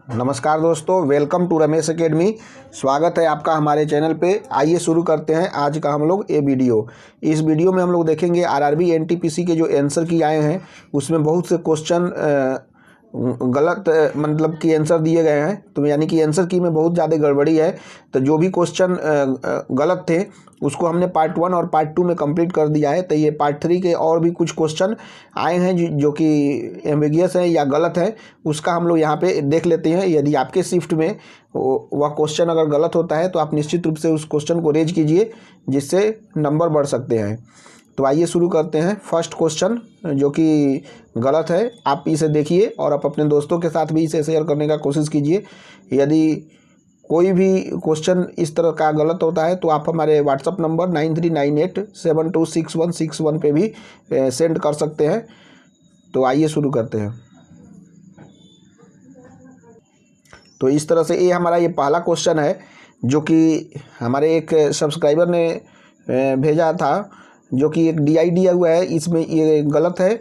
नमस्कार दोस्तों, welcome to Ramesh academy. स्वागत है आपका हमारे चैनल पे। आइए शुरू करते हैं आज का हम लोग ये वीडियो। इस वीडियो में हम लोग देखेंगे आरआरबी एनटीपीसी के जो आंसर की आए हैं उसमें बहुत से क्वेश्चन गलत मतलब कि आंसर दिए गए हैं, तो यानी कि आंसर की में बहुत ज़्यादा गड़बड़ी है। तो जो भी क्वेश्चन गलत थे उसको हमने पार्ट 1 और पार्ट 2 में कंप्लीट कर दिया है। तो ये पार्ट 3 के और भी कुछ क्वेश्चन आए हैं जो कि एम्बिगियस हैं या गलत है, उसका हम लोग यहाँ पे देख लेते हैं। यदि आपके शिफ्ट में वह क्वेश्चन अगर गलत होता है तो आप निश्चित रूप से उस क्वेश्चन को रेज कीजिए, जिससे नंबर बढ़ सकते हैं। तो आइए शुरू करते हैं। फर्स्ट क्वेश्चन जो कि गलत है, आप इसे देखिए और आप अपने दोस्तों के साथ भी इसे शेयर करने का कोशिश कीजिए। यदि कोई भी क्वेश्चन इस तरह का गलत होता है तो आप हमारे व्हाट्सअप नंबर 9398726161 पे भी सेंड कर सकते हैं। तो आइए शुरू करते हैं। तो इस तरह से ये हमारा ये पहला क्वेश्चन है जो कि हमारे एक सब्सक्राइबर ने भेजा था, जो कि एक DI दिया हुआ है, इसमें ये गलत है।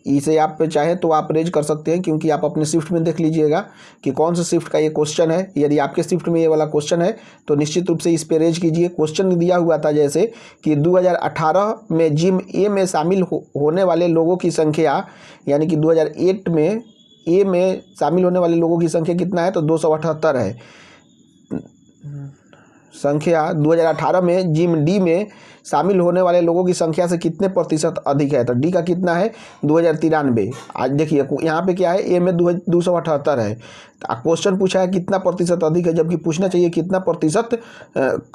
इसे आप चाहें तो आप रेज कर सकते हैं, क्योंकि आप अपने शिफ्ट में देख लीजिएगा कि कौन सा शिफ्ट का ये क्वेश्चन है। यदि आपके शिफ्ट में ये वाला क्वेश्चन है तो निश्चित रूप से इस पे रेज कीजिए। क्वेश्चन दिया हुआ था जैसे कि 2018 में जिम ए में शामिल होने वाले लोगों की संख्या, यानी कि 2008 में ए में शामिल होने वाले लोगों की संख्या कितना है, तो 278 है। संख्या 2018 में जिम डी में शामिल होने वाले लोगों की संख्या से कितने प्रतिशत अधिक है, तो डी का कितना है 2093। आज देखिए यहाँ पे क्या है, ए में 278 है। क्वेश्चन पूछा है कितना प्रतिशत अधिक है, जबकि पूछना चाहिए कितना प्रतिशत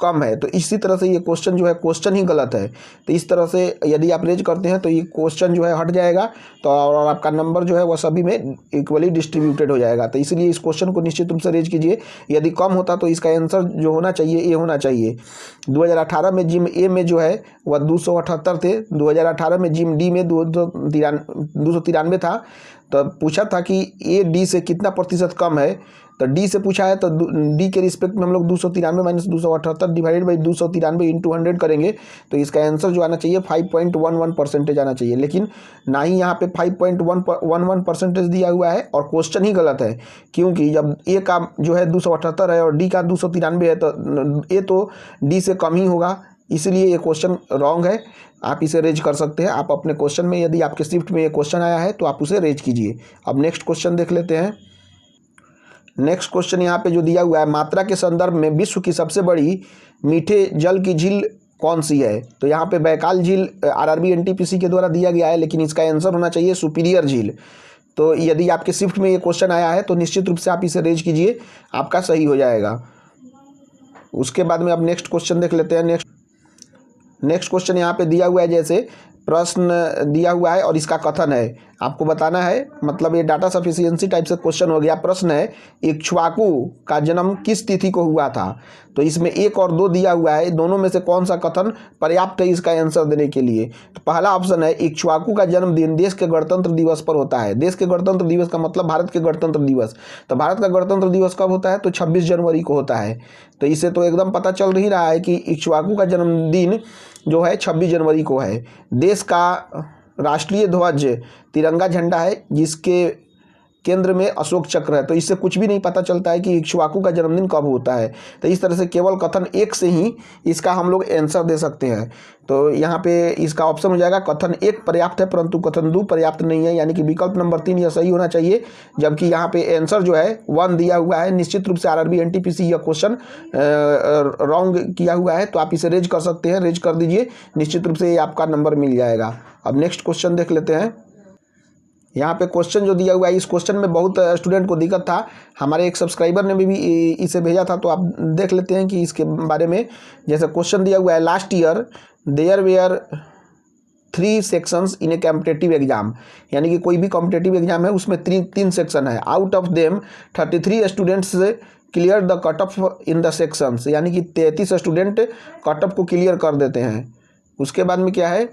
कम है। तो इसी तरह से ये क्वेश्चन जो है क्वेश्चन ही गलत है। तो इस तरह से यदि आप रेज करते हैं तो ये क्वेश्चन जो है हट जाएगा, तो और आपका नंबर जो है वह सभी में इक्वली डिस्ट्रीब्यूटेड हो जाएगा। तो इसलिए इस क्वेश्चन को निश्चित रूप से रेज कीजिए। यदि कम होता तो इसका आंसर जो होना चाहिए ये होना चाहिए। 2018 में जिम ए में जो है वह 278 थे, 2018 में जिम डी में 293 था। तो पूछा था कि ए डी से कितना प्रतिशत कम है, तो डी से पूछा है तो डी के रिस्पेक्ट में हम लोग 293 माइनस 278 डिवाइडेड बाई 293 इंटू 100 करेंगे, तो इसका आंसर जो आना चाहिए 5.11% आना चाहिए। लेकिन ना ही यहाँ पे 5.11% दिया हुआ है और क्वेश्चन ही गलत है, क्योंकि जब ए का जो है 278 है और डी का 293 है तो ए तो डी से कम ही होगा, इसलिए ये क्वेश्चन रॉन्ग है। आप इसे रेज कर सकते हैं। आप अपने क्वेश्चन में यदि आपके शिफ्ट में ये क्वेश्चन आया है तो आप उसे रेज कीजिए। अब नेक्स्ट क्वेश्चन देख लेते हैं। नेक्स्ट क्वेश्चन यहाँ पे जो दिया हुआ है, मात्रा के संदर्भ में विश्व की सबसे बड़ी मीठे जल की झील कौन सी है, तो यहाँ पे बैकाल झील आरआरबी एनटीपीसी के द्वारा दिया गया है, लेकिन इसका आंसर होना चाहिए सुपीरियर झील। तो यदि आपके शिफ्ट में ये क्वेश्चन आया है तो निश्चित रूप से आप इसे रेज कीजिए, आपका सही हो जाएगा। उसके बाद में अब नेक्स्ट क्वेश्चन देख लेते हैं। नेक्स्ट क्वेश्चन यहाँ पे दिया हुआ है, जैसे प्रश्न दिया हुआ है और इसका कथन है, आपको बताना है। मतलब ये डाटा सफिशिएंसी टाइप से क्वेश्चन हो गया। प्रश्न है, इक्ष्वाकु का जन्म किस तिथि को हुआ था, तो इसमें 1 और 2 दिया हुआ है, दोनों में से कौन सा कथन पर्याप्त है इसका आंसर देने के लिए। तो पहला ऑप्शन है, इक्ष्वाकु का जन्मदिन देश के गणतंत्र दिवस पर होता है। देश के गणतंत्र दिवस का मतलब भारत के गणतंत्र दिवस। तो भारत का गणतंत्र दिवस कब होता है, तो 26 जनवरी को होता है। तो इससे तो एकदम पता चल ही रहा है कि इक्ष्वाकु का जन्मदिन जो है 26 जनवरी को है। देश का राष्ट्रीय ध्वज तिरंगा झंडा है, जिसके केंद्र में अशोक चक्र है। तो इससे कुछ भी नहीं पता चलता है कि इक्ष्वाकु का जन्मदिन कब होता है। तो इस तरह से केवल कथन 1 से ही इसका हम लोग आंसर दे सकते हैं। तो यहाँ पे इसका ऑप्शन हो जाएगा कथन 1 पर्याप्त है परंतु कथन 2 पर्याप्त नहीं है, यानी कि विकल्प नंबर 3 यह सही होना चाहिए। जबकि यहाँ पे आंसर जो है 1 दिया हुआ है। निश्चित रूप से आरआरबी एनटीपीसी यह क्वेश्चन रॉन्ग किया हुआ है, तो आप इसे रेज कर सकते हैं। रेज कर दीजिए, निश्चित रूप से आपका नंबर मिल जाएगा। अब नेक्स्ट क्वेश्चन देख लेते हैं। यहाँ पे क्वेश्चन जो दिया हुआ है, इस क्वेश्चन में बहुत स्टूडेंट को दिक्कत था। हमारे एक सब्सक्राइबर ने भी इसे भेजा था, तो आप देख लेते हैं कि इसके बारे में। जैसे क्वेश्चन दिया हुआ है, last year there were 3 sections in a competitive exam, यानी कि कोई भी कॉम्पिटेटिव एग्जाम है उसमें 3 सेक्शन है। Out of them 33 students clear the cut off in the sections, यानी कि 33 स्टूडेंट कट ऑफ को क्लियर कर देते हैं। उसके बाद में क्या है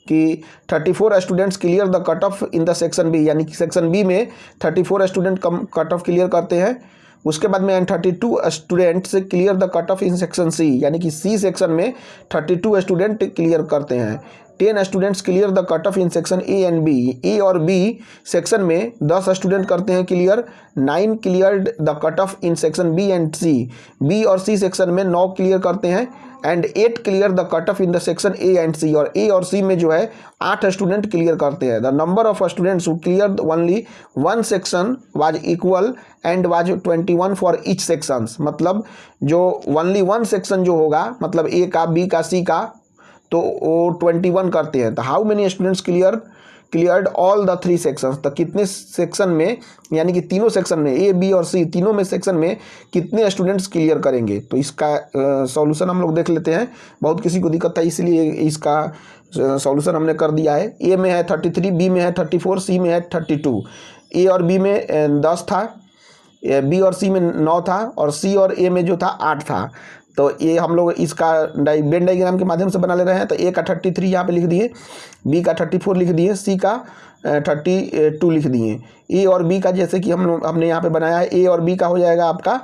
कि 34 students clear the cut off in the section B, यानी कि सेक्शन बी में 34 स्टूडेंट कट ऑफ क्लियर करते हैं। उसके बाद में 32 students clear the cut off in section C, यानी कि सी सेक्शन में 32 स्टूडेंट क्लियर करते हैं। 10 students clear the cut off in section A and B. A और बी सेक्शन में 10 स्टूडेंट करते हैं clear, 9 cleared the cut off in section B and C. B और सी सेक्शन में 9 क्लियर करते हैं and 8 clear the cut off in the section A and C. और A और सी में जो है 8 स्टूडेंट क्लियर करते हैं। The number of students who clear only one section was equal and was 21 for each sections. मतलब जो ओनली वन सेक्शन जो होगा, मतलब ए का, बी का, सी का, तो वो 21 करते हैं। तो how many students cleared all the 3 sections. तो कितने सेक्शन में, यानी कि तीनों सेक्शन में, ए बी और सी तीनों में सेक्शन में कितने स्टूडेंट्स क्लियर करेंगे। तो इसका सॉल्यूशन हम लोग देख लेते हैं। बहुत किसी को दिक्कत था इसलिए इसका सॉल्यूशन हमने कर दिया है। ए में है 33, बी में है 34, सी में है 32। ए और बी में 10 था, बी और सी में 9 था, और सी और ए में जो था 8 था। तो ये हम लोग इसका वेन डायग्राम के माध्यम से बना ले रहे हैं। तो ए का 33 यहाँ पे लिख दिए, बी का 34 लिख दिए, सी का 32 लिख दिए। ए और बी का जैसे कि हमने यहाँ पे बनाया है, ए और बी का हो जाएगा आपका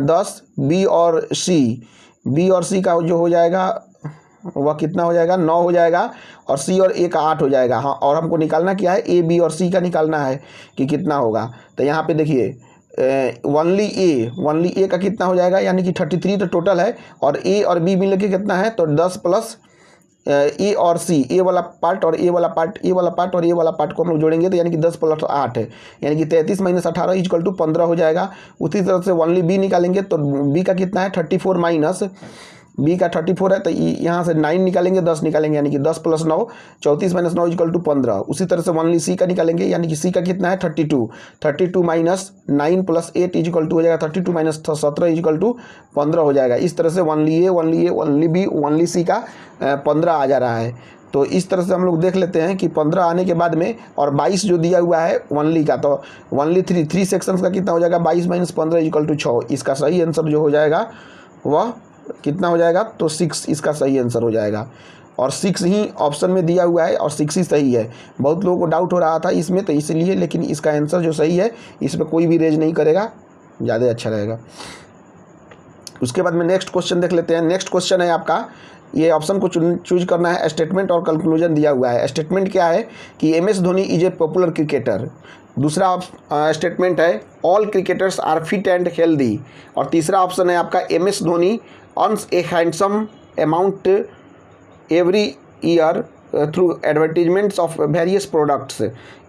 10, बी और सी का जो हो जाएगा वह कितना हो जाएगा, 9 हो जाएगा, और सी और ए का 8 हो जाएगा। हाँ, और हमको निकालना क्या है, ए बी और सी का निकालना है कि कितना होगा। तो यहाँ पे देखिए ओनली ए का कितना हो जाएगा, यानी कि 33 तो टोटल है, और ए और बी मिल के कितना है, तो 10 प्लस ए और सी, ए वाला पार्ट और ए वाला पार्ट, ए वाला पार्ट और ए वाला पार्ट को हम लोग जोड़ेंगे तो यानी कि 10 प्लस 8 है, यानी कि 33 माइनस 18 इक्वल टू 15 हो जाएगा। उसी तरह से ओनली बी निकालेंगे तो बी का कितना है 34 माइनस, बी का 34 है तो यहाँ से 9 निकालेंगे, 10 निकालेंगे, यानी कि 10 प्लस 9, 34 माइनस 9 इक्वल टू 15। उसी तरह से ओनली सी का निकालेंगे, यानी कि सी का कितना है 32 माइनस 9 प्लस 8 इक्वल टू हो जाएगा 32 माइनस 17 इक्वल टू 15 हो जाएगा। इस तरह से ओनली बी, ओनली सी का 15 आ जा रहा है। तो इस तरह से हम लोग देख लेते हैं कि 15 आने के बाद में, और 22 जो दिया हुआ है ओनली का, तो ओनली 3 सेक्शंस का कितना हो जाएगा, 22 माइनस 15 इक्वल टू 6। इसका सही आंसर जो हो जाएगा वह कितना हो जाएगा, तो 6 इसका सही आंसर हो जाएगा। और 6 ही ऑप्शन में दिया हुआ है और 6 ही सही है। बहुत लोगों को डाउट हो रहा था इसमें, तो इसलिए, लेकिन इसका आंसर जो सही है इस पर कोई भी रेज नहीं करेगा, ज़्यादा अच्छा रहेगा। उसके बाद में नेक्स्ट क्वेश्चन देख लेते हैं। नेक्स्ट क्वेश्चन है आपका, ये ऑप्शन को चूज करना है। स्टेटमेंट और कंक्लूजन दिया हुआ है। स्टेटमेंट क्या है कि MS. Dhoni is a popular cricketer. दूसरा स्टेटमेंट है all cricketers are fit and healthy. और तीसरा ऑप्शन है आपका MS. Dhoni earns a handsome amount every year through advertisements of various products.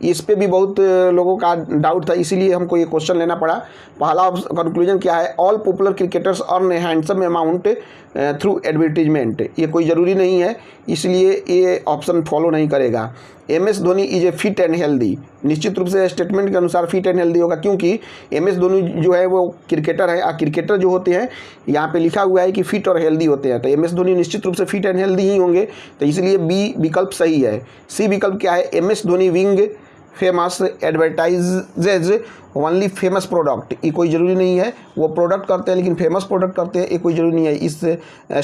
इस पे भी बहुत लोगों का डाउट था, इसीलिए हमको ये क्वेश्चन लेना पड़ा। पहला कंक्लूजन क्या है, ऑल पॉपुलर क्रिकेटर्स अर्न ए हैंडसम अमाउंट थ्रू एडवर्टीजमेंट। ये कोई ज़रूरी नहीं है, इसलिए ये ऑप्शन फॉलो नहीं करेगा। MS. Dhoni is a fit and healthy, निश्चित रूप से स्टेटमेंट के अनुसार फिट एंड हेल्दी होगा, क्योंकि एम.एस. धोनी जो है वो क्रिकेटर है, और क्रिकेटर जो होते हैं यहाँ पे लिखा हुआ है कि फिट और हेल्दी होते हैं, तो एम.एस. धोनी निश्चित रूप से फिट एंड हेल्दी ही होंगे, तो इसलिए बी विकल्प सही है। सी विकल्प क्या है, M S. Dhoni wing famous advertises only famous product. ये कोई ज़रूरी नहीं है, वो प्रोडक्ट करते हैं लेकिन फेमस प्रोडक्ट करते हैं, ये कोई ज़रूरी नहीं है। इस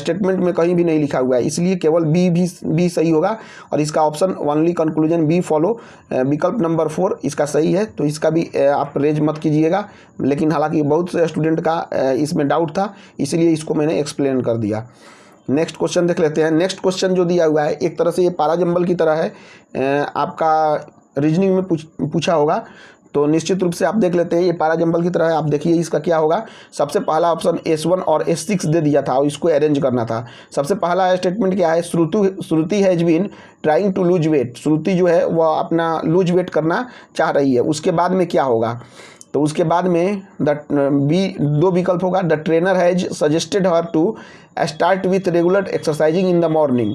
स्टेटमेंट में कहीं भी नहीं लिखा हुआ है, इसलिए केवल बी सही होगा। और इसका option only conclusion B follow, विकल्प नंबर 4 इसका सही है। तो इसका भी आप रेज मत कीजिएगा, लेकिन हालांकि बहुत से स्टूडेंट का इसमें डाउट था, इसलिए इसको मैंने एक्सप्लेन कर दिया। नेक्स्ट क्वेश्चन देख लेते हैं। नेक्स्ट क्वेश्चन जो दिया हुआ है एक तरह से ये पारा जंबल की तरह है, आपका रीजनिंग में पूछा होगा, तो निश्चित रूप से आप देख लेते हैं ये पारा जंबल की तरह है। आप देखिए इसका क्या होगा। सबसे पहला ऑप्शन S1 और S6 दे दिया था और इसको अरेंज करना था। सबसे पहला स्टेटमेंट क्या है, Shruti has been trying to lose weight. Shruti जो है वह अपना लूज वेट करना चाह रही है। उसके बाद में क्या होगा, तो उसके बाद में दो विकल्प होगा। The trainer has suggested her to start with regular exercising in the morning.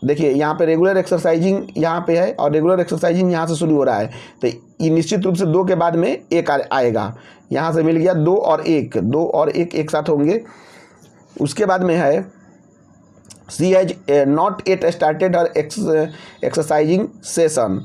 देखिए यहाँ पे रेगुलर एक्सरसाइजिंग यहाँ पे है और रेगुलर एक्सरसाइजिंग यहाँ से शुरू हो रहा है, तो ये निश्चित रूप से 2 के बाद में 1 आएगा। यहाँ से मिल गया 2 और 1 एक साथ होंगे। उसके बाद में है she has not yet started her exercising session,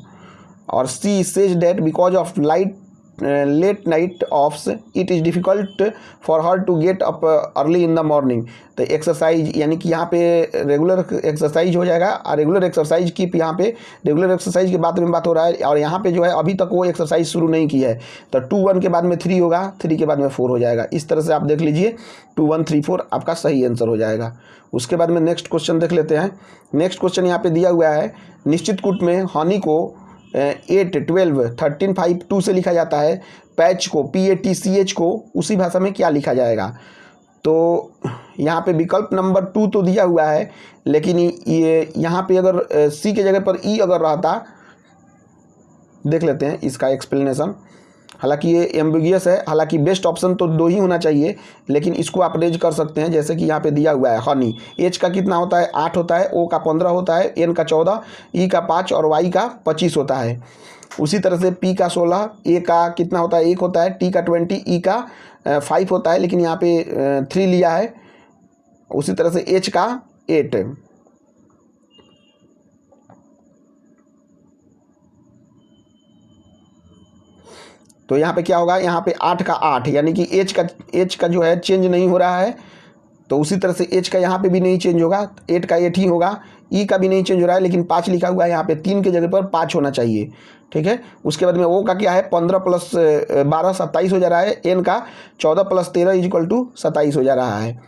और she says that because of light late night offs it is difficult for her to get up early in the morning. तो एक्सरसाइज यानी कि यहाँ पे रेगुलर एक्सरसाइज हो जाएगा, और regular exercise की यहाँ पे रेगुलर एक्सरसाइज के बात में बात हो रहा है, और यहाँ पे जो है अभी तक वो एक्सरसाइज शुरू नहीं की है। तो 2 1 के बाद में 3 होगा, 3 के बाद में 4 हो जाएगा। इस तरह से आप देख लीजिए 2 1 3 4 आपका सही आंसर हो जाएगा। उसके बाद में नेक्स्ट क्वेश्चन देख लेते हैं। नेक्स्ट क्वेश्चन यहाँ पे दिया हुआ है, निश्चित कूट में हनी को 8 12 13 5 2 से लिखा जाता है, पैच को PATCH को उसी भाषा में क्या लिखा जाएगा। तो यहाँ पे विकल्प नंबर 2 तो दिया हुआ है, लेकिन ये यहाँ पे अगर C के जगह पर E अगर रहता, देख लेते हैं इसका एक्सप्लेनेशन। हालांकि ये एम्बिगियस है, हालांकि बेस्ट ऑप्शन तो 2 ही होना चाहिए, लेकिन इसको आप रेज कर सकते हैं। जैसे कि यहाँ पे दिया हुआ है हनी, H का कितना होता है 8 होता है, O का 15 होता है, N का 14, E का 5 और Y का 25 होता है। उसी तरह से P का 16, A का कितना होता है 1 होता है, T का 20, E का 5 होता है, लेकिन यहाँ पे 3 लिया है। उसी तरह से H का 8। तो यहाँ पे क्या होगा, यहाँ पे 8 का 8, यानी कि H का जो है चेंज नहीं हो रहा है। तो उसी तरह से H का यहाँ पे भी नहीं चेंज होगा, 8 का 8 ही होगा। E का भी नहीं चेंज हो रहा है, लेकिन 5 लिखा हुआ है यहाँ पे, 3 के जगह पर 5 होना चाहिए। ठीक है। उसके बाद में O का क्या है 15 + 12 27 हो जा रहा है, N का 14 + 13 = 27 हो जा रहा है।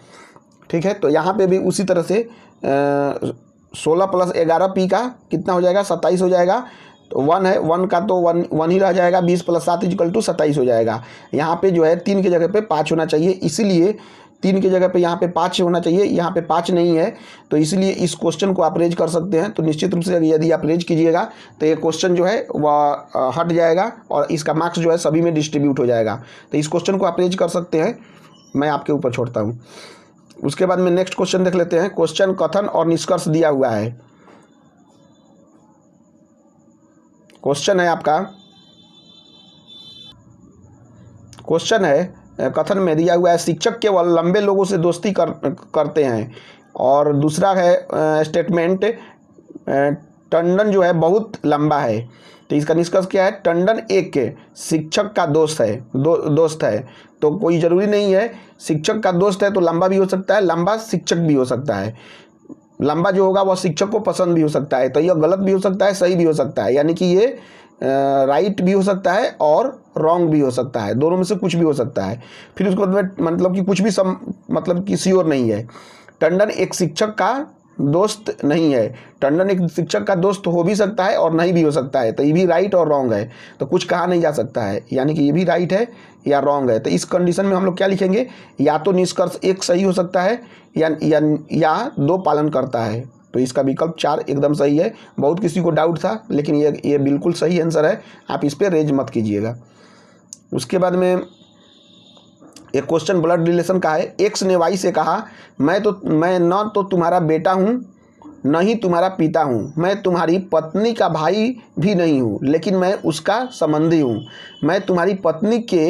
ठीक है। तो यहाँ पे भी उसी तरह से 16 + 11 P का कितना हो जाएगा 27 हो जाएगा। तो 1 है, 1 का तो 1 ही रह जाएगा, 20 + 7 = 27 हो जाएगा। यहाँ पे जो है 3 की जगह पे 5 होना चाहिए, इसीलिए 3 की जगह पे यहाँ पे 5 होना चाहिए, यहाँ पे 5 नहीं है। तो इसलिए इस क्वेश्चन को आप रेज कर सकते हैं। तो निश्चित रूप से यदि आप रेज कीजिएगा तो ये क्वेश्चन जो है वह हट जाएगा और इसका मार्क्स जो है सभी में डिस्ट्रीब्यूट हो जाएगा। तो इस क्वेश्चन को आप रेज कर सकते हैं, मैं आपके ऊपर छोड़ता हूँ। उसके बाद में नेक्स्ट क्वेश्चन देख लेते हैं। क्वेश्चन कथन और निष्कर्ष दिया हुआ है। क्वेश्चन है आपका, क्वेश्चन है कथन में दिया हुआ है, शिक्षक केवल लंबे लोगों से दोस्ती करते हैं। और दूसरा है स्टेटमेंट, टंडन जो है बहुत लंबा है। तो इसका निष्कर्ष क्या है, टंडन एक शिक्षक का दोस्त है। तो कोई ज़रूरी नहीं है शिक्षक का दोस्त है तो लंबा भी हो सकता है, लंबा शिक्षक भी हो सकता है। लंबा जो होगा वह शिक्षक को पसंद भी हो सकता है। तो यह गलत भी हो सकता है, सही भी हो सकता है, यानी कि ये राइट भी हो सकता है और रॉन्ग भी हो सकता है, दोनों में से कुछ भी हो सकता है। फिर उसके बाद मतलब कि कुछ भी मतलब कि श्योर नहीं है। टंडन एक शिक्षक का दोस्त नहीं है, टंडन एक शिक्षक का दोस्त हो भी सकता है और नहीं भी हो सकता है। तो ये भी राइट और रॉन्ग है, तो कुछ कहा नहीं जा सकता है, यानी कि ये भी राइट है या रॉन्ग है। तो इस कंडीशन में हम लोग क्या लिखेंगे, या तो निष्कर्ष 1 सही हो सकता है या 2 पालन करता है। तो इसका विकल्प 4 एकदम सही है। बहुत किसी को डाउट था, लेकिन ये बिल्कुल सही आंसर है, आप इस पर रेज मत कीजिएगा। उसके बाद में एक क्वेश्चन ब्लड रिलेशन का है। एक्स ने वाई से कहा, मैं न तो तुम्हारा बेटा हूँ न ही तुम्हारा पिता हूँ, मैं तुम्हारी पत्नी का भाई भी नहीं हूँ, लेकिन मैं उसका संबंधी हूँ। मैं तुम्हारी पत्नी के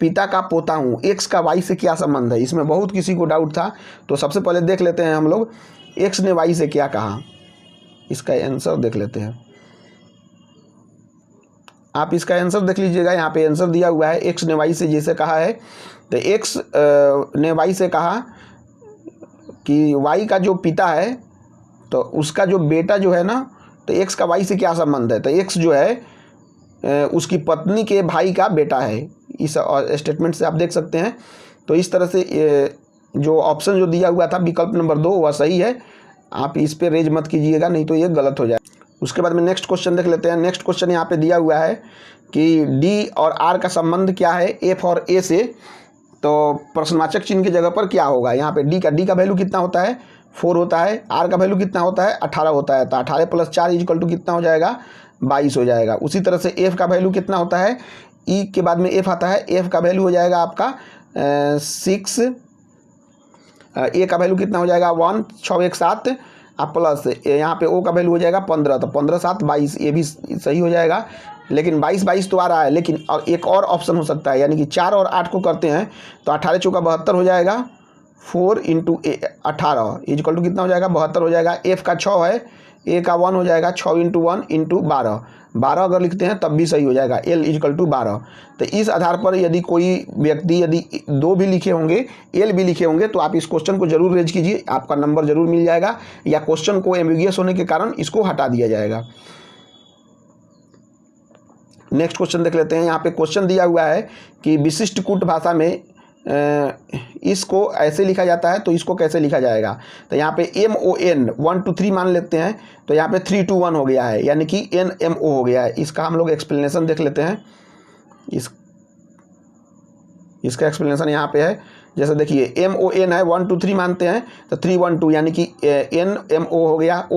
पिता का पोता हूँ। एक्स का वाई से क्या संबंध है, इसमें बहुत किसी को डाउट था। तो सबसे पहले देख लेते हैं हम लोग एक्स ने वाई से क्या कहा, इसका आंसर देख लेते हैं। आप इसका आंसर देख लीजिएगा, यहाँ पे आंसर दिया हुआ है। एक्स ने वाई से जैसे कहा है, तो एक्स ने वाई से कहा कि वाई का जो पिता है तो उसका जो बेटा जो है ना, तो एक्स का वाई से क्या संबंध है। तो एक्स जो है उसकी पत्नी के भाई का बेटा है। इस स्टेटमेंट से आप देख सकते हैं। तो इस तरह से जो ऑप्शन जो दिया हुआ था विकल्प नंबर 2 वह सही है। आप इस पर रेज मत कीजिएगा, नहीं तो ये गलत हो जाए। उसके बाद में नेक्स्ट क्वेश्चन देख लेते हैं। नेक्स्ट क्वेश्चन यहाँ पे दिया हुआ है कि डी और आर का संबंध क्या है एफ और ए से। तो प्रश्नवाचक चिन्ह की जगह पर क्या होगा, यहाँ पे डी का वैल्यू कितना होता है 4 होता है, आर का वैल्यू कितना होता है 18 होता है। तो 18 + 4 = कितना हो जाएगा 22 हो जाएगा। उसी तरह से एफ का वैल्यू कितना होता है, ई के बाद में एफ आता है, एफ का वैल्यू हो जाएगा आपका 6, ए का वैल्यू कितना हो जाएगा 1, 6 1 7 आप प्लस यहाँ पे ओ का वैल्यू हो जाएगा 15। तो 15 7 22 ये भी सही हो जाएगा। लेकिन 22 तो आ रहा है, लेकिन एक और ऑप्शन हो सकता है, यानी कि 4 और 8 को करते हैं तो 18 × 4 = 72 हो जाएगा। 4 इंटू 18 इजकल टू कितना हो जाएगा 72 हो जाएगा। एफ का 6 है, ए का 1 हो जाएगा, 6 इंटू 1 इंटू 12, 12 अगर लिखते हैं तब भी सही हो जाएगा। L is equal to 12। तो इस आधार पर यदि कोई व्यक्ति यदि 2 भी लिखे होंगे, एल भी लिखे होंगे, तो आप इस क्वेश्चन को जरूर रेज कीजिए, आपका नंबर जरूर मिल जाएगा, या क्वेश्चन को एम्बिगियस होने के कारण इसको हटा दिया जाएगा। नेक्स्ट क्वेश्चन देख लेते हैं। यहाँ पे क्वेश्चन दिया हुआ है कि विशिष्ट कूट भाषा में इसको ऐसे लिखा जाता है, तो इसको कैसे लिखा जाएगा। तो यहाँ पे MON 1 to 3 मान लेते हैं, तो यहाँ पे 3 to 1 हो गया है, यानी कि NMO हो गया है। इसका हम लोग एक्सप्लेनेशन देख लेते हैं। इसका एक्सप्लेनेशन यहाँ पे है। जैसे देखिए MON है 1 to 3 मानते हैं, तो 3 1 2 यानी कि NMO हो गया।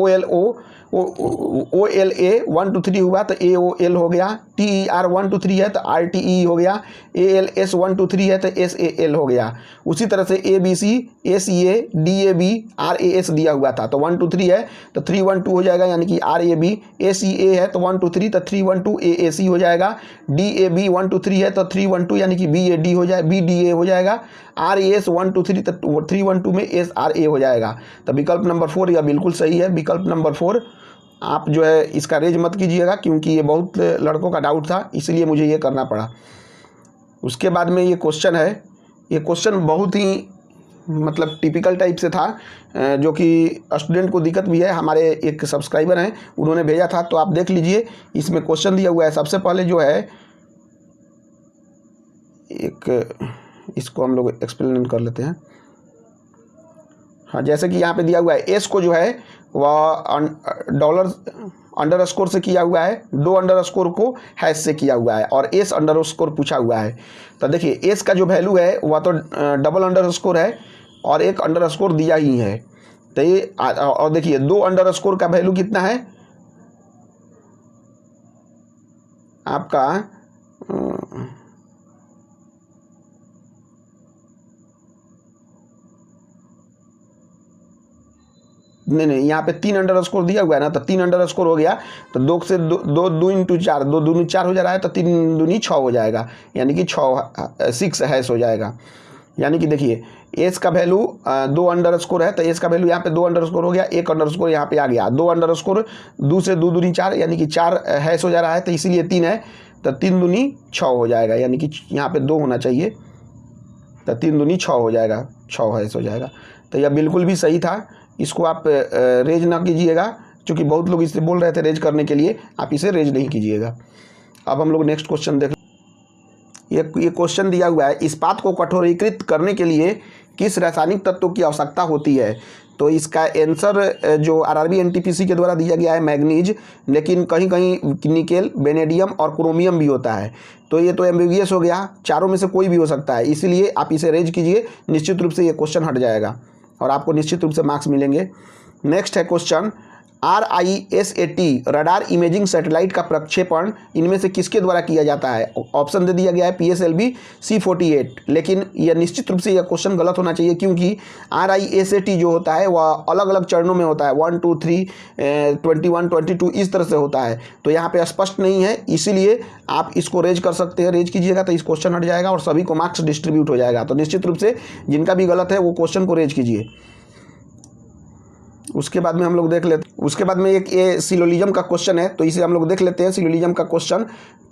OLA 1 to 3 हुआ तो AOL हो गया। TER 1 to 3 है तो RTE हो गया। ALS 1 to 3 है तो SAL हो गया। उसी तरह से ABC SEA DAB RAS दिया हुआ था, तो 1 to 3 है तो 3 1 2 हो जाएगा, यानी कि RAB। ACA है तो 1 to 3 तो 3 1 2 AAC हो जाएगा। DAB 1 to 3 है तो 3 1 2 यानी कि BAD हो जाए BDA हो जाएगा। RAS 1 to 3 तो 3 1 2 में SRA हो जाएगा। तो विकल्प नंबर 4 यह बिल्कुल सही है। विकल्प नंबर 4 आप जो है इसका रेज मत कीजिएगा, क्योंकि ये बहुत लड़कों का डाउट था, इसलिए मुझे ये करना पड़ा। उसके बाद में ये क्वेश्चन है, ये क्वेश्चन बहुत ही मतलब टिपिकल टाइप से था, जो कि स्टूडेंट को दिक्कत भी है। हमारे एक सब्सक्राइबर हैं, उन्होंने भेजा था, तो आप देख लीजिए। इसमें क्वेश्चन दिया हुआ है। सबसे पहले जो है इसको हम लोग एक्सप्लेन कर लेते हैं। हाँ, जैसे कि यहाँ पे दिया हुआ है, एस को जो है वह डॉलर अंडरस्कोर से किया हुआ है, 2 अंडरस्कोर को हैश से किया हुआ है, और एस अंडरस्कोर पूछा हुआ है। तो देखिए एस का जो वैल्यू है वह तो डबल अंडरस्कोर है, और एक अंडरस्कोर दिया ही है। तो ये और देखिए 2 अंडरस्कोर का वैल्यू कितना है आपका, नहीं, यहाँ पे 3 अंडरस्कोर दिया हुआ है ना, तो 3 अंडरस्कोर हो गया, तो 2 से 2 इंटू 4, 2 दूनी 4 हो जा रहा है, तो 3 दूनी 6 हो जाएगा, यानी कि 6 हैश हो जाएगा। यानी कि देखिए एस का वैल्यू 2 अंडरस्कोर है, तो एस का वैल्यू यहाँ पे 2 अंडरस्कोर हो गया, 1 अंडरस्कोर यहाँ पे आ गया, 2 अंडरस्कोर 2 से 2 दूनी 4, यानी कि 4 हैश हो जा रहा है, तो इसीलिए 3 है, तो 3 दूनी 6 हो जाएगा, यानी कि यहाँ पे 2 होना चाहिए, तो 3 दूनी 6 हो जाएगा, 6 हैश हो जाएगा। तो यह बिल्कुल भी सही था। इसको आप रेज ना कीजिएगा, क्योंकि बहुत लोग इससे बोल रहे थे रेज करने के लिए, आप इसे रेज नहीं कीजिएगा। अब हम लोग नेक्स्ट क्वेश्चन देख। ये क्वेश्चन दिया हुआ है, इस्पात को कठोरीकृत करने के लिए किस रासायनिक तत्व की आवश्यकता होती है। तो इसका आंसर जो RRB NTPC के द्वारा दिया गया है मैग्नीज, लेकिन कहीं कहीं निकेल, वेनेडियम और क्रोमियम भी होता है। तो ये तो एम्बिगियस हो गया, चारों में से कोई भी हो सकता है, इसीलिए आप इसे रेज कीजिए, निश्चित रूप से ये क्वेश्चन हट जाएगा और आपको निश्चित रूप से मार्क्स मिलेंगे। नेक्स्ट है question, RISAT radar imaging satellite का प्रक्षेपण इनमें से किसके द्वारा किया जाता है। ऑप्शन दे दिया गया है PSLV C48, लेकिन यह निश्चित रूप से यह क्वेश्चन गलत होना चाहिए, क्योंकि RISAT जो होता है वह अलग अलग चरणों में होता है, 1 2 3 21 22 इस तरह से होता है। तो यहाँ पे स्पष्ट नहीं है, इसीलिए आप इसको रेज कर सकते हैं। रेज कीजिएगा तो इस क्वेश्चन हट जाएगा और सभी को मार्क्स डिस्ट्रीब्यूट हो जाएगा। तो निश्चित रूप से जिनका भी गलत है वो क्वेश्चन को रेज कीजिए। उसके बाद में हम लोग देख लेते, उसके बाद में एक ये सिलोजिज्म का क्वेश्चन है, तो इसे हम लोग देख लेते हैं। सिलोजिज्म का क्वेश्चन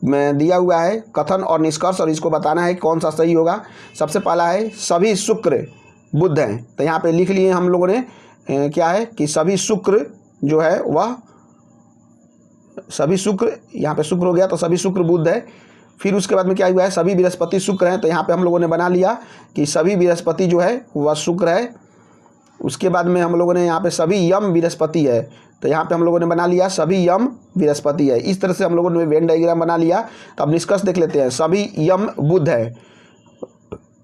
में दिया हुआ है कथन और निष्कर्ष, और इसको बताना है कौन सा सही होगा। सबसे पहला है सभी शुक्र बुध हैं, तो यहाँ पे लिख लिए हम लोगों ने क्या है कि सभी शुक्र जो है वह सभी शुक्र, यहाँ पे शुक्र हो गया तो सभी शुक्र बुध है। फिर उसके बाद में क्या हुआ है, सभी बृहस्पति शुक्र हैं, तो यहाँ पे हम लोगों ने बना लिया कि सभी बृहस्पति जो है वह शुक्र है। उसके बाद में हम लोगों ने यहाँ पे सभी यम बृहस्पति है, तो यहाँ पे हम लोगों ने बना लिया सभी यम बृहस्पति है। इस तरह से हम लोगों ने वेन डायग्राम बना लिया। तो अब निष्कर्ष देख लेते हैं, सभी यम बुध है,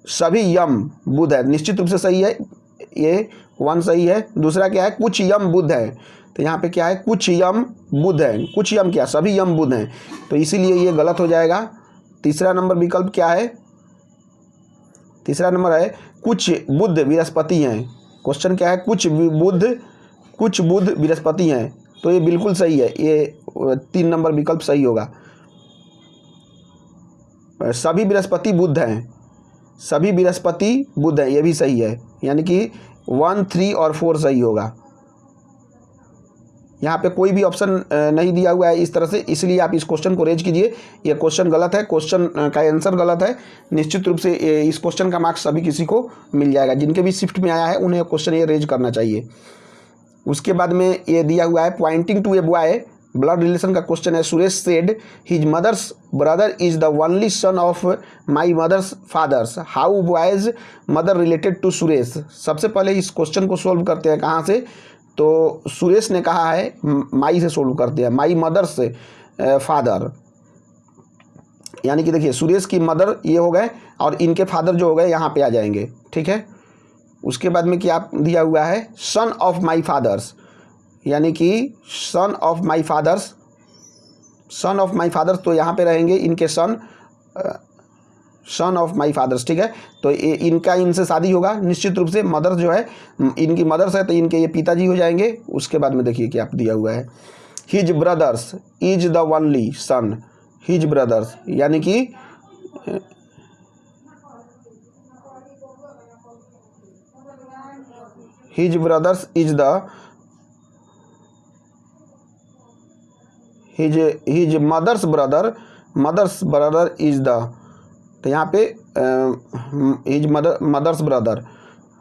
सभी यम बुध है, निश्चित रूप से सही है, ये 1 सही है। दूसरा क्या है, कुछ यम बुध है, तो यहाँ पे क्या है, कुछ यम बुध है, कुछ यम क्या, सभी यम बुध हैं, तो इसीलिए ये गलत हो जाएगा। तीसरा नंबर विकल्प क्या है, तीसरा नंबर है कुछ बुध बृहस्पति हैं। क्वेश्चन क्या है, कुछ बुध बृहस्पति हैं, तो ये बिल्कुल सही है, ये 3 नंबर विकल्प सही होगा। सभी बृहस्पति बुध हैं, सभी बृहस्पति बुध हैं, ये भी सही है, यानी कि 1, 3 और 4 सही होगा। यहाँ पे कोई भी ऑप्शन नहीं दिया हुआ है इस तरह से, इसलिए आप इस क्वेश्चन को रेज कीजिए। ये क्वेश्चन गलत है, क्वेश्चन का आंसर गलत है। निश्चित रूप से इस क्वेश्चन का मार्क्स सभी किसी को मिल जाएगा, जिनके भी शिफ्ट में आया है उन्हें क्वेश्चन ये रेज करना चाहिए। उसके बाद में ये दिया हुआ है pointing to a boy, blood relation का क्वेश्चन है। Suresh said his mother's brother is the only son of my mother's father's, how boy's mother related to Suresh. सबसे पहले इस क्वेश्चन को सोल्व करते हैं कहाँ से, तो सुरेश ने कहा है माई से सोल्व करते हैं, माई मदर से फादर, यानी कि देखिए सुरेश की मदर ये हो गए और इनके फादर जो हो गए यहाँ पे आ जाएंगे, ठीक है। उसके बाद में क्या दिया हुआ है, सन ऑफ माई फादर्स, यानी कि सन of my father's, sun of my father's तो यहाँ पे रहेंगे इनके सन, सन ऑफ माई फादर्स, ठीक है। तो इनका इनसे शादी होगा निश्चित रूप से, मदर जो है इनकी मदर्स है तो इनके ये पिताजी हो जाएंगे। उसके बाद में देखिए क्या दिया हुआ है, his brothers is the only son, his brothers यानी कि his brothers is the his mother's brother is the, तो यहाँ पे हिज मदर्स ब्रदर,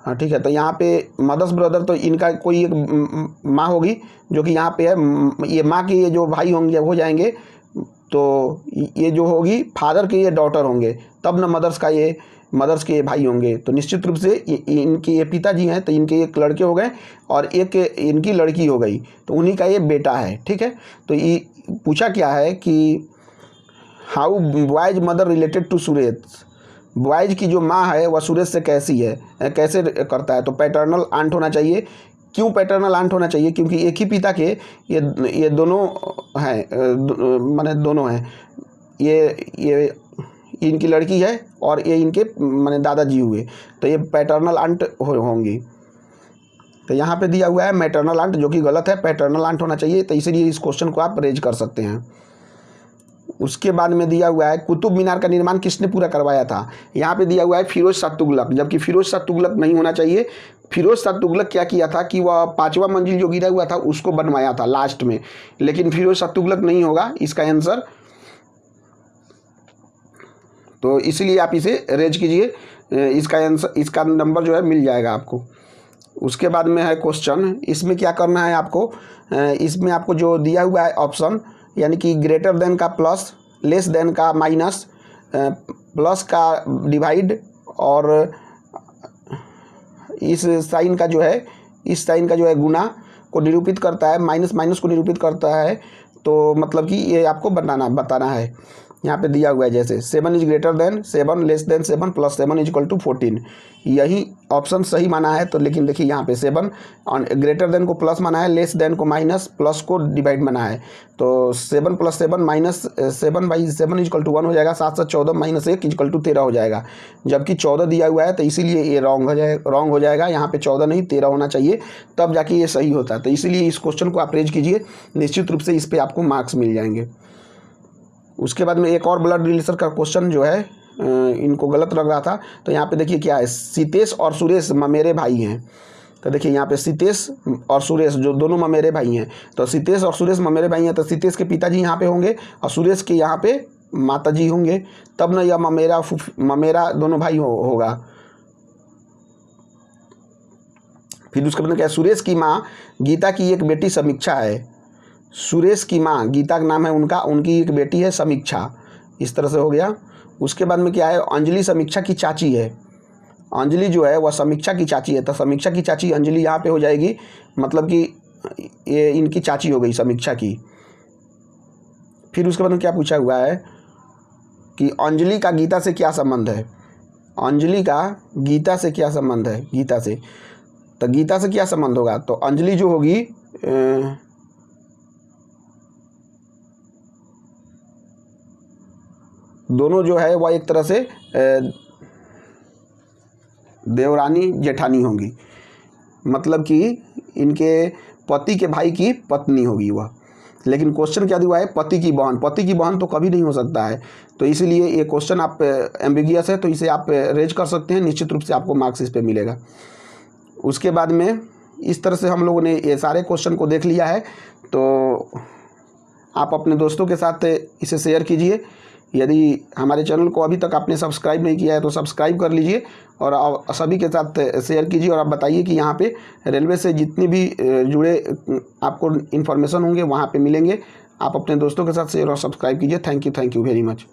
हाँ ठीक है। तो यहाँ पे मदर्स ब्रदर तो इनका कोई एक माँ होगी जो कि यहाँ पे है, ये माँ के ये जो भाई होंगे हो जाएंगे, तो ये जो होगी फादर के ये डॉटर होंगे, तब ना मदर्स के ये भाई होंगे। तो निश्चित रूप से इनके ये पिताजी हैं तो इनके एक लड़के हो गए और एक इनकी लड़की हो गई, तो उन्हीं का ये बेटा है, ठीक है। तो ये पूछा क्या है कि how boy's mother related to Suresh, boy's की जो माँ है वह सुरेश से कैसी है, कैसे करता है, तो पैटर्नल आंट होना चाहिए। क्यों पैटर्नल आंट होना चाहिए, क्योंकि एक ही पिता के ये दोनों हैं, माने दोनों हैं, ये इनकी लड़की है और ये इनके माने दादाजी हुए, तो ये पैटर्नल आंट होंगी। तो यहाँ पे दिया हुआ है मैटर्नल आंट, जो कि गलत है, पैटर्नल आंट होना चाहिए, तो इसीलिए इस क्वेश्चन को आप रेज कर सकते हैं। उसके बाद में दिया हुआ है कुतुब मीनार का निर्माण किसने पूरा करवाया था, यहाँ पे दिया हुआ है फिरोज शाह तुगलक, जबकि फिरोज शाह तुगलक नहीं होना चाहिए। फिरोज शाह तुगलक क्या किया था कि वह 5वां मंजिल जो गिरा हुआ था उसको बनवाया था लास्ट में, लेकिन फिरोज शाह तुगलक नहीं होगा इसका आंसर, तो इसलिए आप इसे रेज कीजिए, इसका आंसर, इसका नंबर जो है मिल जाएगा आपको। उसके बाद में है क्वेश्चन, इसमें क्या करना है आपको, इसमें आपको जो दिया हुआ है ऑप्शन, यानी कि ग्रेटर देन का प्लस, लेस देन का माइनस, प्लस का डिवाइड और इस साइन का जो है, इस साइन का जो है गुना को निरूपित करता है, माइनस माइनस को निरूपित करता है, तो मतलब कि ये आपको बताना है। यहाँ पे दिया हुआ है जैसे 7 is greater than 7, less than 7, plus 7 is equal to 14, यही ऑप्शन सही माना है। तो लेकिन देखिए यहाँ पे 7 ग्रेटर देन को प्लस माना है, लेस देन को माइनस, प्लस को डिवाइड माना है, तो 7 + 7 माइनस 7/7 इज इक्वल टू 1 हो जाएगा, 7 से 14 माइनस 1 इज इक्वल टू 13 हो जाएगा, जबकि 14 दिया हुआ है, तो इसीलिए ये रॉन्ग हो जाएगा। यहाँ पे 14 नहीं 13 होना चाहिए, तब जाके ये सही होता है। तो इसीलिए इस क्वेश्चन को आप रेज कीजिए, निश्चित रूप से इस पर आपको मार्क्स मिल जाएंगे। उसके बाद में एक और ब्लड रिलेशन का क्वेश्चन जो है इनको गलत लग रहा था, तो यहाँ पे देखिए क्या है, सीतेश और सुरेश ममेरे भाई हैं। तो देखिए यहाँ पे सीतेश और सुरेश जो दोनों ममेरे भाई हैं, तो सीतेश और सुरेश ममेरे भाई हैं, तो सीतेश के पिताजी यहाँ पे होंगे और सुरेश के यहाँ पे माताजी होंगे, तब ना यह ममेरा दोनों भाई होगा। फिर उसके बाद क्या, सुरेश की माँ गीता की एक बेटी समीक्षा है, सुरेश की माँ गीता का नाम है उनका, उनकी एक बेटी है समीक्षा, इस तरह से हो गया। उसके बाद में क्या है, अंजलि समीक्षा की चाची है, अंजलि जो है वह समीक्षा की चाची है, तो समीक्षा की चाची अंजलि यहाँ पे हो जाएगी, मतलब कि ये इनकी चाची हो गई समीक्षा की। फिर उसके बाद में क्या पूछा हुआ है कि अंजलि का गीता से क्या संबंध है, अंजलि का गीता से क्या संबंध है, गीता से, तो गीता से क्या संबंध होगा, तो अंजलि जो होगी दोनों जो है वह एक तरह से देवरानी जेठानी होंगी, मतलब कि इनके पति के भाई की पत्नी होगी वह। लेकिन क्वेश्चन क्या दिया है, पति की बहन, पति की बहन तो कभी नहीं हो सकता है, तो इसीलिए ये क्वेश्चन आप एम्बिगियस है, तो इसे आप रेज कर सकते हैं, निश्चित रूप से आपको मार्क्स इस पे मिलेगा। उसके बाद में इस तरह से हम लोगों ने ये सारे क्वेश्चन को देख लिया है। तो आप अपने दोस्तों के साथ इसे शेयर कीजिए। यदि हमारे चैनल को अभी तक आपने सब्सक्राइब नहीं किया है तो सब्सक्राइब कर लीजिए और सभी के साथ शेयर कीजिए। और आप बताइए कि यहाँ पे रेलवे से जितनी भी जुड़े आपको इन्फॉर्मेशन होंगे वहाँ पे मिलेंगे। आप अपने दोस्तों के साथ शेयर और सब्सक्राइब कीजिए। Thank you very much.